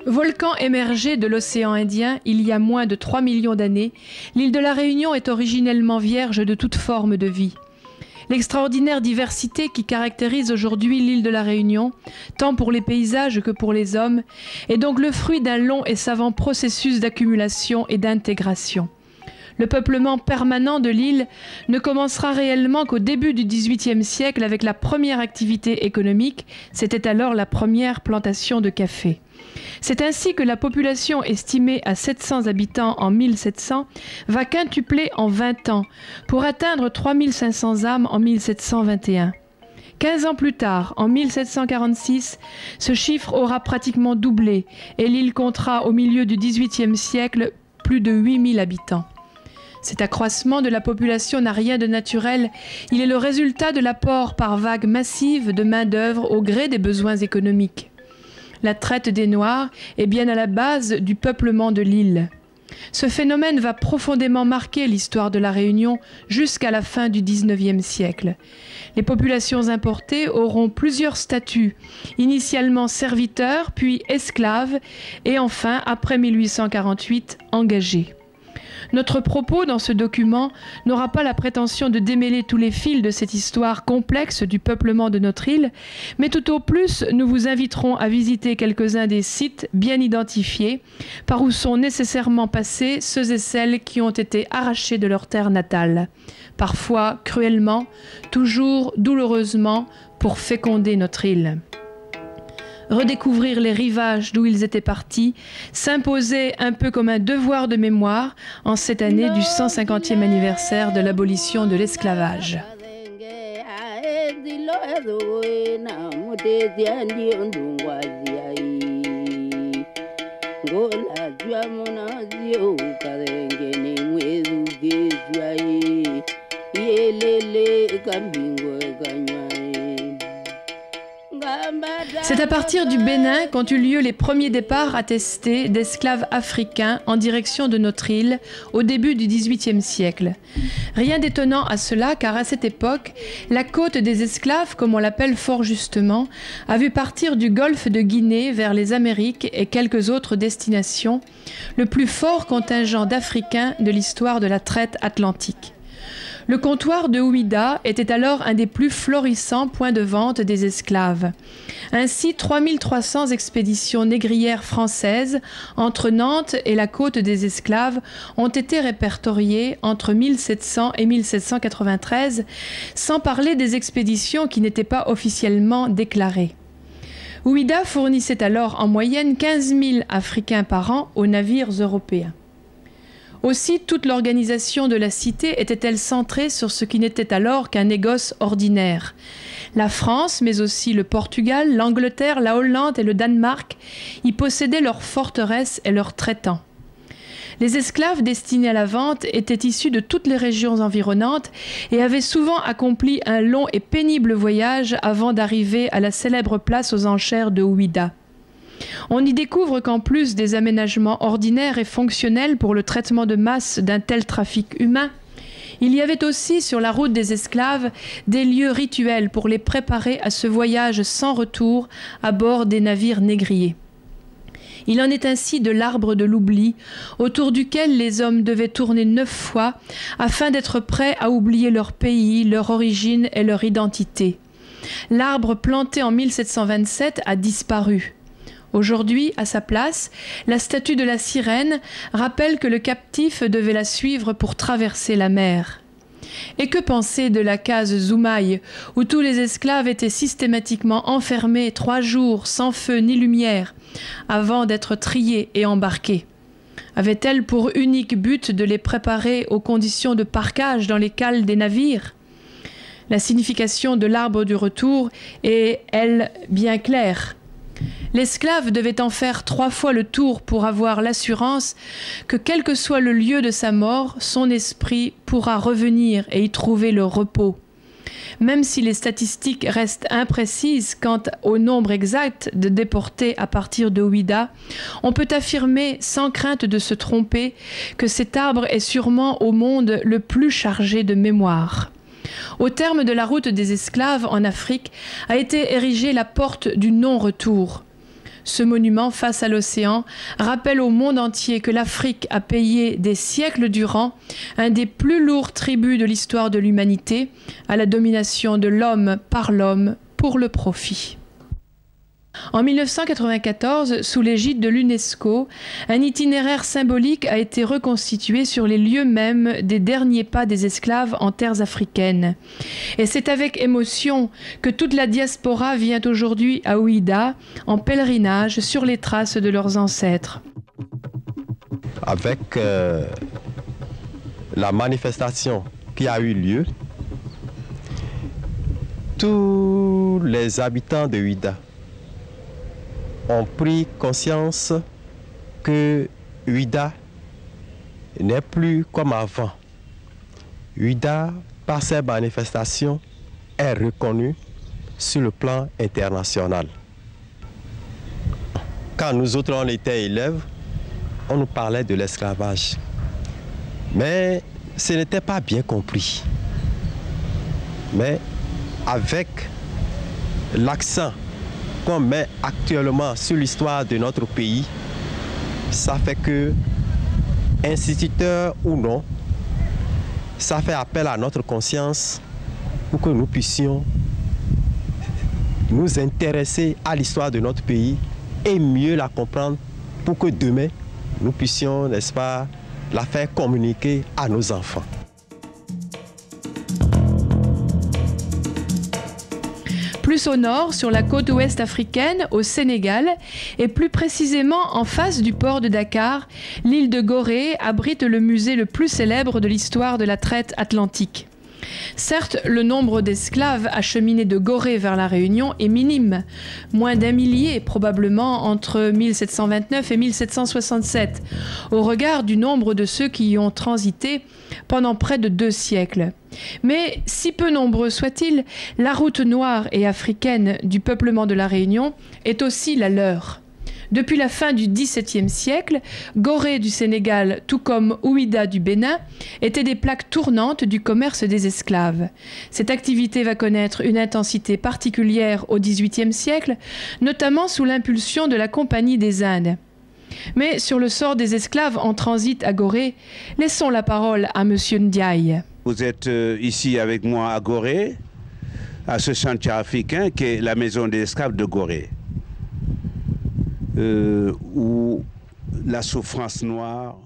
Volcan émergé de l'océan Indien il y a moins de 3 millions d'années, l'île de la Réunion est originellement vierge de toute forme de vie. L'extraordinaire diversité qui caractérise aujourd'hui l'île de la Réunion, tant pour les paysages que pour les hommes, est donc le fruit d'un long et savant processus d'accumulation et d'intégration. Le peuplement permanent de l'île ne commencera réellement qu'au début du XVIIIe siècle avec la première activité économique, c'était alors la première plantation de café. C'est ainsi que la population estimée à 700 habitants en 1700 va quintupler en 20 ans pour atteindre 3500 âmes en 1721. 15 ans plus tard, en 1746, ce chiffre aura pratiquement doublé et l'île comptera au milieu du XVIIIe siècle plus de 8000 habitants. Cet accroissement de la population n'a rien de naturel, il est le résultat de l'apport par vagues massives de main-d'œuvre au gré des besoins économiques. La traite des Noirs est bien à la base du peuplement de l'île. Ce phénomène va profondément marquer l'histoire de la Réunion jusqu'à la fin du XIXe siècle. Les populations importées auront plusieurs statuts, initialement serviteurs, puis esclaves, et enfin, après 1848, engagés. Notre propos dans ce document n'aura pas la prétention de démêler tous les fils de cette histoire complexe du peuplement de notre île, mais tout au plus nous vous inviterons à visiter quelques-uns des sites bien identifiés par où sont nécessairement passés ceux et celles qui ont été arrachés de leur terre natale, parfois cruellement, toujours douloureusement pour féconder notre île. Redécouvrir les rivages d'où ils étaient partis, s'imposer un peu comme un devoir de mémoire en cette année du 150e anniversaire de l'abolition de l'esclavage. C'est à partir du Bénin qu'ont eu lieu les premiers départs attestés d'esclaves africains en direction de notre île au début du XVIIIe siècle. Rien d'étonnant à cela car à cette époque, la côte des esclaves, comme on l'appelle fort justement, a vu partir du golfe de Guinée vers les Amériques et quelques autres destinations, le plus fort contingent d'Africains de l'histoire de la traite atlantique. Le comptoir de Ouidah était alors un des plus florissants points de vente des esclaves. Ainsi, 3300 expéditions négrières françaises entre Nantes et la côte des esclaves ont été répertoriées entre 1700 et 1793, sans parler des expéditions qui n'étaient pas officiellement déclarées. Ouidah fournissait alors en moyenne 15 000 Africains par an aux navires européens. Aussi, toute l'organisation de la cité était-elle centrée sur ce qui n'était alors qu'un négoce ordinaire. La France, mais aussi le Portugal, l'Angleterre, la Hollande et le Danemark y possédaient leurs forteresses et leurs traitants. Les esclaves destinés à la vente étaient issus de toutes les régions environnantes et avaient souvent accompli un long et pénible voyage avant d'arriver à la célèbre place aux enchères de Ouidah. On y découvre qu'en plus des aménagements ordinaires et fonctionnels pour le traitement de masse d'un tel trafic humain, il y avait aussi sur la route des esclaves des lieux rituels pour les préparer à ce voyage sans retour à bord des navires négriers. Il en est ainsi de l'arbre de l'oubli, autour duquel les hommes devaient tourner 9 fois afin d'être prêts à oublier leur pays, leur origine et leur identité. L'arbre planté en 1727 a disparu. Aujourd'hui, à sa place, la statue de la sirène rappelle que le captif devait la suivre pour traverser la mer. Et que penser de la case Zoumaï, où tous les esclaves étaient systématiquement enfermés 3 jours sans feu ni lumière, avant d'être triés et embarqués? Avait-elle pour unique but de les préparer aux conditions de parquage dans les cales des navires? La signification de l'arbre du retour est, elle, bien claire. L'esclave devait en faire 3 fois le tour pour avoir l'assurance que quel que soit le lieu de sa mort, son esprit pourra revenir et y trouver le repos. Même si les statistiques restent imprécises quant au nombre exact de déportés à partir de Ouidah, on peut affirmer sans crainte de se tromper que cet arbre est sûrement au monde le plus chargé de mémoire. Au terme de la route des esclaves en Afrique a été érigée la porte du non-retour. Ce monument face à l'océan rappelle au monde entier que l'Afrique a payé des siècles durant un des plus lourds tributs de l'histoire de l'humanité à la domination de l'homme par l'homme pour le profit. En 1994, sous l'égide de l'UNESCO, un itinéraire symbolique a été reconstitué sur les lieux mêmes des derniers pas des esclaves en terres africaines. Et c'est avec émotion que toute la diaspora vient aujourd'hui à Ouidah, en pèlerinage sur les traces de leurs ancêtres. Avec la manifestation qui a eu lieu, tous les habitants de Ouidah ont pris conscience que Ouidah n'est plus comme avant. Ouidah, par ces manifestations, est reconnue sur le plan international. Quand nous autres on était élèves, on nous parlait de l'esclavage. Mais ce n'était pas bien compris. Mais avec l'accent qu'on met actuellement sur l'histoire de notre pays, ça fait que, instituteurs ou non, ça fait appel à notre conscience pour que nous puissions nous intéresser à l'histoire de notre pays et mieux la comprendre pour que demain, nous puissions, n'est-ce pas, la faire communiquer à nos enfants. Plus au nord, sur la côte ouest africaine, au Sénégal, et plus précisément en face du port de Dakar, l'île de Gorée abrite le musée le plus célèbre de l'histoire de la traite atlantique. Certes, le nombre d'esclaves acheminés de Gorée vers la Réunion est minime, moins d'1 millier probablement entre 1729 et 1767, au regard du nombre de ceux qui y ont transité pendant près de 2 siècles. Mais si peu nombreux soient-ils, la route noire et africaine du peuplement de la Réunion est aussi la leur. Depuis la fin du XVIIe siècle, Gorée du Sénégal, tout comme Ouidah du Bénin, étaient des plaques tournantes du commerce des esclaves. Cette activité va connaître une intensité particulière au XVIIIe siècle, notamment sous l'impulsion de la Compagnie des Indes. Mais sur le sort des esclaves en transit à Gorée, laissons la parole à M. Ndiaye. Vous êtes ici avec moi à Gorée, à ce chantier africain qui est la maison des esclaves de Gorée. Où la souffrance noire